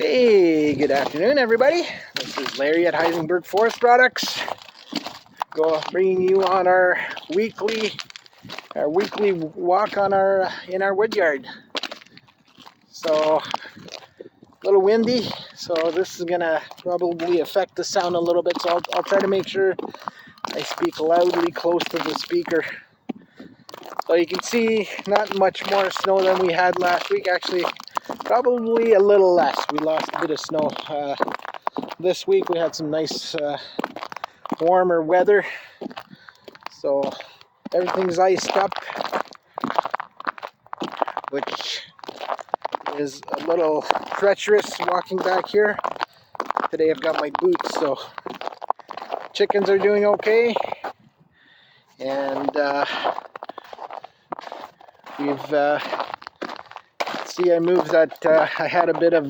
Hey, good afternoon, everybody. This is Larry at Heisenberg Forest Products. Bringing you on our weekly walk on in our wood yard. So, a little windy, so this is gonna probably affect the sound a little bit. So I'll try to make sure I speak loudly close to the speaker. So you can see not much more snow than we had last week. Actually, probably a little less. We lost a bit of snow. This week we had some nice warmer weather, so everything's iced up, which is a little treacherous walking back here. Today I've got my boots, so chickens are doing okay, and I moved that. I had a little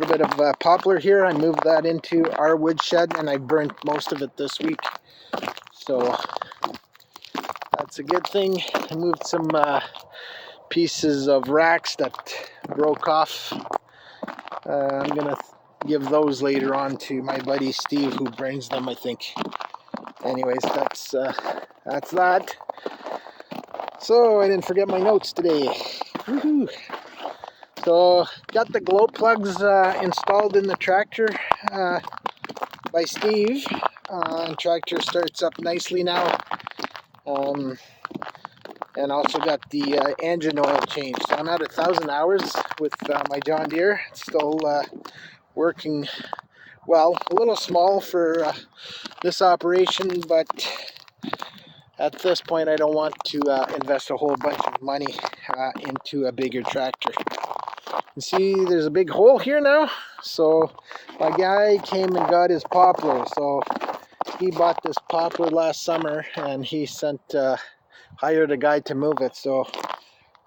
bit of poplar here. I moved that into our woodshed, and I burnt most of it this week, so that's a good thing. I moved some pieces of racks that broke off. I'm gonna give those later on to my buddy Steve, who brings them, I think. Anyways, that's that. So I didn't forget my notes today. Woohoo! So got the glow plugs installed in the tractor by Steve. And tractor starts up nicely now. And also got the engine oil changed. So I'm at 1,000 hours with my John Deere. It's still working well. A little small for this operation, but at this point I don't want to invest a whole bunch of money into a bigger tractor. You see there's a big hole here now. So my guy came and got his poplar. So he bought this poplar last summer, and he hired a guy to move it. So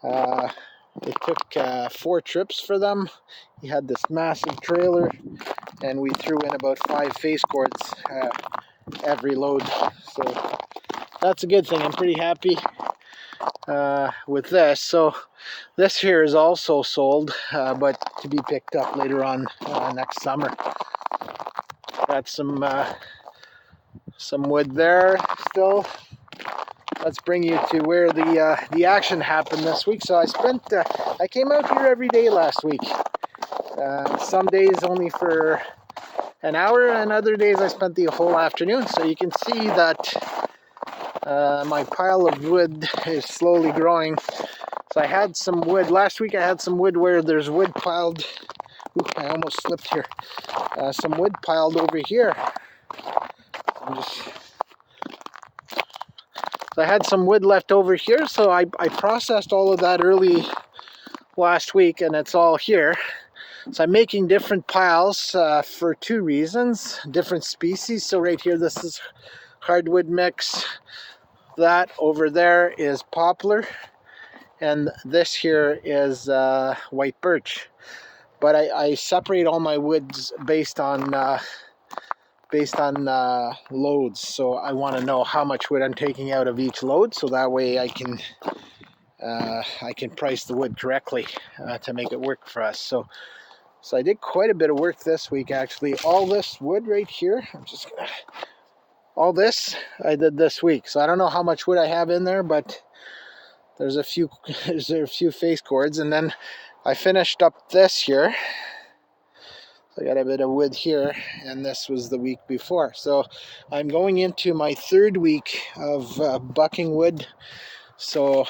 it took 4 trips for them. He had this massive trailer, and we threw in about 5 face cords every load. So that's a good thing. I'm pretty happy with this. So this here is also sold, but to be picked up later on next summer. Got some wood there still. Let's bring you to where the action happened this week. So I came out here every day last week. Some days only for an hour, and other days I spent the whole afternoon. So you can see that my pile of wood is slowly growing. So I had some wood last week. I had some wood where there's wood piled. Ooh, I almost slipped here. Some wood piled over here. So I had some wood left over here, so I processed all of that early last week, and it's all here. So I'm making different piles for 2 reasons, different species. So right here, this is hardwood mix. That over there is poplar, and this here is white birch. But I separate all my woods based on loads. So I want to know how much wood I'm taking out of each load, so that way I can price the wood correctly to make it work for us. So I did quite a bit of work this week, actually. All this wood right here, all this I did this week. So I don't know how much wood I have in there, but there's a few face cords, and then I finished up this here. I got a bit of wood here, and this was the week before. So I'm going into my 3rd week of bucking wood. So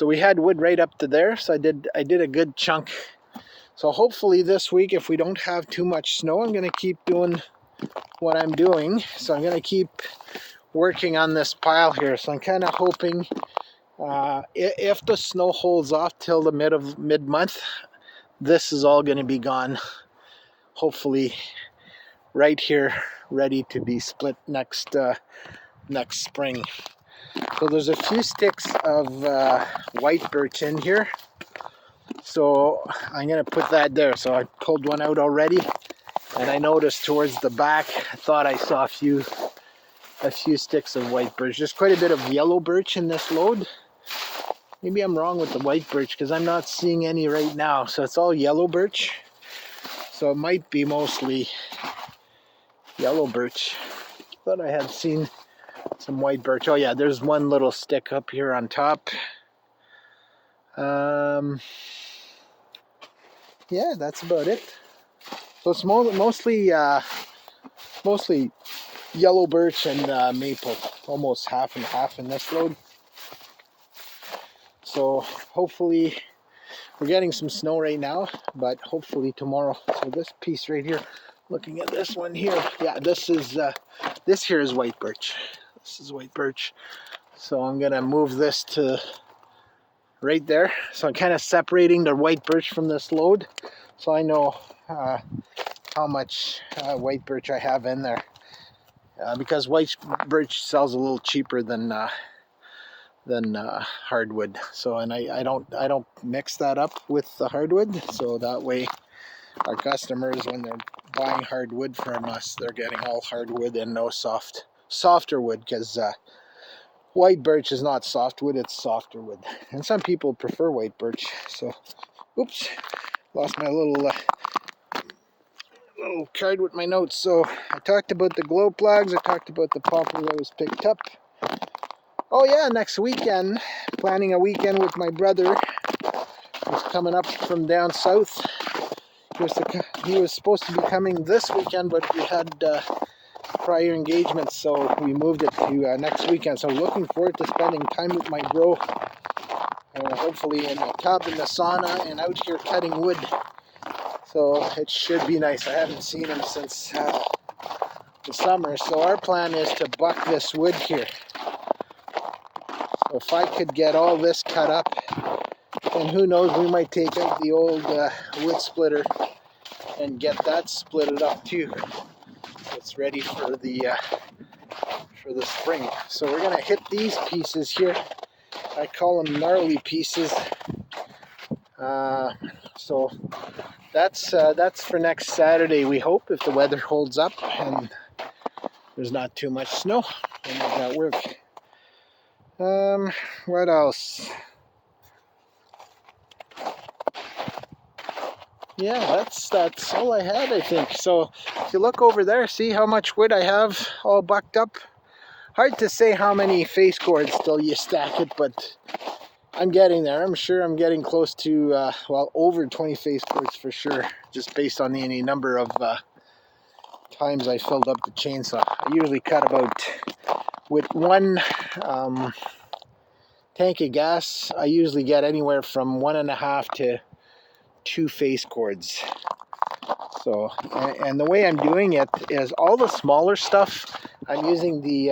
we had wood right up to there. So I did a good chunk. So hopefully this week, if we don't have too much snow, I'm going to keep doing what I'm doing. So I'm going to keep working on this pile here. So I'm kind of hoping if the snow holds off till the mid-month, this is all going to be gone, hopefully right here, ready to be split next spring. So there's a few sticks of white birch in here, so I'm going to put that there. So I pulled one out already, and I noticed towards the back, I thought I saw a few sticks of white birch. There's quite a bit of yellow birch in this load. Maybe I'm wrong with the white birch because I'm not seeing any right now. So it's all yellow birch. So it might be mostly yellow birch. Thought I had seen some white birch. Oh yeah, there's one little stick up here on top. Yeah, that's about it. So it's mostly yellow birch and maple. Almost half and half in this load. So hopefully, we're getting some snow right now, but hopefully tomorrow. So this piece right here, looking at this one here, yeah, this here is white birch. This is white birch. So I'm gonna move this to right there. So I'm kind of separating the white birch from this load, so I know how much white birch I have in there. Because white birch sells a little cheaper than hardwood. So, and I don't mix that up with the hardwood. So that way, our customers, when they're buying hardwood from us, they're getting all hardwood and no softer wood. Because white birch is not softwood; it's softer wood. And some people prefer white birch. So, oops, lost my little card with my notes. So I talked about the glow plugs. I talked about the poplar that was picked up. Oh yeah, next weekend, planning a weekend with my brother. He's coming up from down south. He was supposed to be coming this weekend, but we had prior engagements, so we moved it to next weekend. So looking forward to spending time with my bro. Hopefully in the tub, in the sauna, and out here cutting wood. So it should be nice. I haven't seen him since the summer. So our plan is to buck this wood here. So if I could get all this cut up, and who knows, we might take out the old wood splitter and get that splitted up too. So it's ready for the spring. So we're gonna hit these pieces here. I call them gnarly pieces. So that's for next Saturday, we hope, if the weather holds up and there's not too much snow. We'll make that work. What else? Yeah, that's all I had, I think. So if you look over there, see how much wood I have all bucked up. Hard to say how many face cords till you stack it, but I'm getting there. I'm sure I'm getting close to, well, over 20 face cords for sure, just based on the number of times I filled up the chainsaw. I usually cut about, with one tank of gas, I usually get anywhere from 1.5 to 2 face cords. So, and the way I'm doing it is all the smaller stuff, I'm using the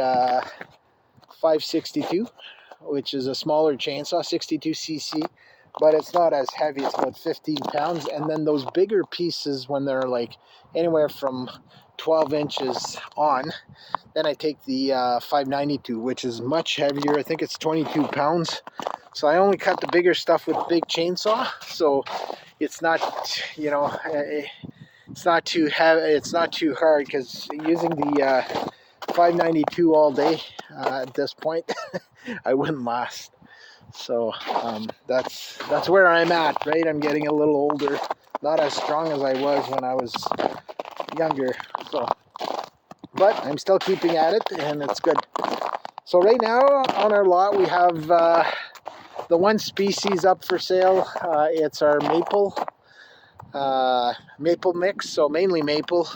562, which is a smaller chainsaw, 62cc, but it's not as heavy. It's about 15 pounds. And then those bigger pieces, when they're like anywhere from 12 inches on, then I take the 592, which is much heavier. I think it's 22 pounds. So I only cut the bigger stuff with big chainsaw. So it's not, you know, it's not too heavy. It's not too hard, because using the 592 all day at this point, I wouldn't last. So that's where I'm at, right? I'm getting a little older, not as strong as I was when I was younger. So, but I'm still keeping at it, and it's good. So right now on our lot we have the one species up for sale. It's our maple mix, so mainly maple.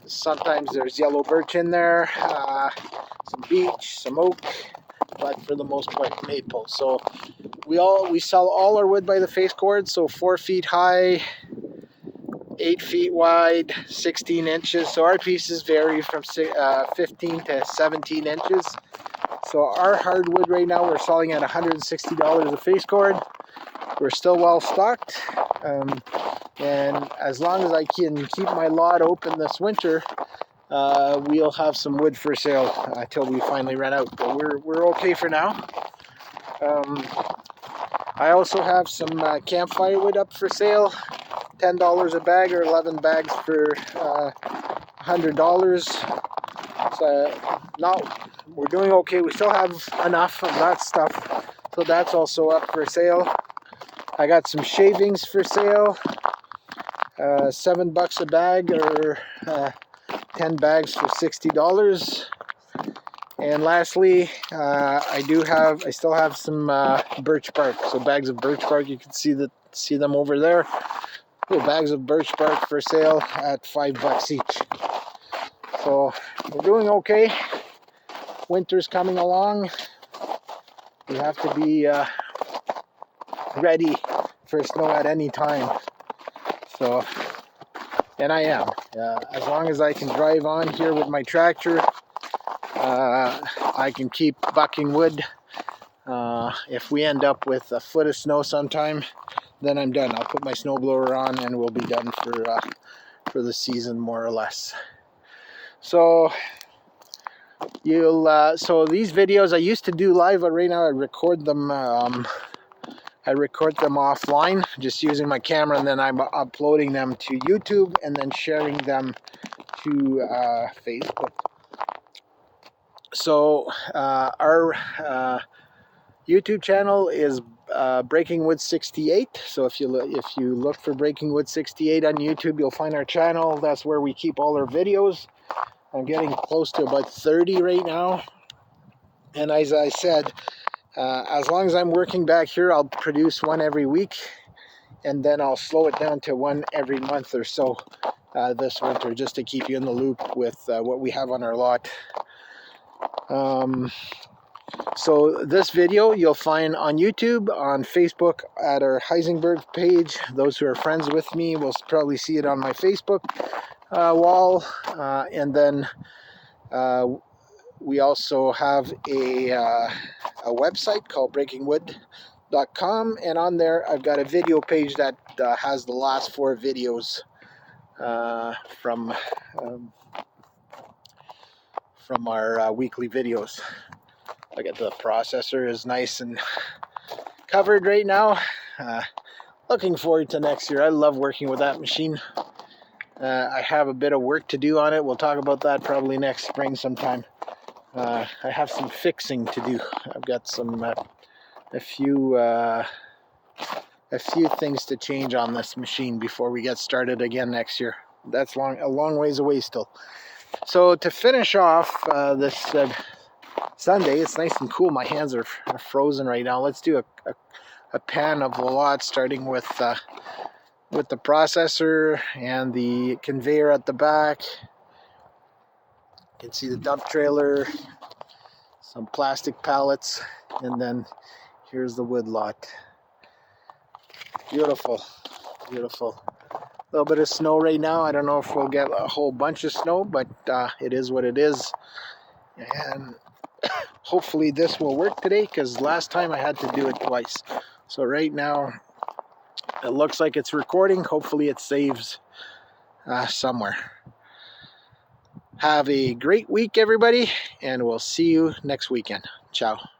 Sometimes there's yellow birch in there, some beech, some oak, but for the most part maple. So we sell all our wood by the face cord, so 4 feet high, 8 feet wide, 16 inches. So our pieces vary from 15 to 17 inches. So our hardwood right now we're selling at $160 a face cord. We're still well stocked, and as long as I can keep my lot open this winter, we'll have some wood for sale until we finally run out. But we're okay for now. I also have some campfire wood up for sale, $10 a bag, or 11 bags for $100. So we're doing okay. We still have enough of that stuff So that's also up for sale. I got some shavings for sale. $7 a bag, or 10 bags for $60. And lastly, I still have some birch bark. So bags of birch bark, you can see them over there. Little bags of birch bark for sale at $5 each. So we're doing okay. Winter's coming along. We have to be ready for snow at any time. So, and I am. As long as I can drive on here with my tractor, I can keep bucking wood. If we end up with a foot of snow sometime, then I'm done. I'll put my snowblower on and we'll be done for the season, more or less. So so these videos I used to do live, but right now I record them. I record them offline, just using my camera, and then I'm uploading them to YouTube and then sharing them to Facebook. So our YouTube channel is Breaking Wood 68. So if you look for Breaking Wood 68 on YouTube, you'll find our channel. That's where we keep all our videos. I'm getting close to about 30 right now. And as I said, as long as I'm working back here, I'll produce one every week, and then I'll slow it down to one every month or so this winter, just to keep you in the loop with what we have on our lot. So this video you'll find on YouTube, on Facebook at our Heisenberg page. Those who are friends with me will probably see it on my Facebook wall. And then we also have a website called breakingwood.com, and on there I've got a video page that has the last 4 videos from our weekly videos. Look at the processor is nice and covered right now. Looking forward to next year. I love working with that machine. I have a bit of work to do on it. We'll talk about that probably next spring sometime. I have some fixing to do. I've got some a few things to change on this machine before we get started again next year. That's a long ways away still. So to finish off this Sunday, it's nice and cool. My hands are frozen right now. Let's do a pan of the lot, starting with the processor and the conveyor at the back. You can see the dump trailer, some plastic pallets, and then here's the wood lot. Beautiful, beautiful. A little bit of snow right now. I don't know if we'll get a whole bunch of snow, but it is what it is. And hopefully this will work today, because last time I had to do it twice. So right now it looks like it's recording. Hopefully it saves somewhere. Have a great week, everybody, and we'll see you next weekend. Ciao.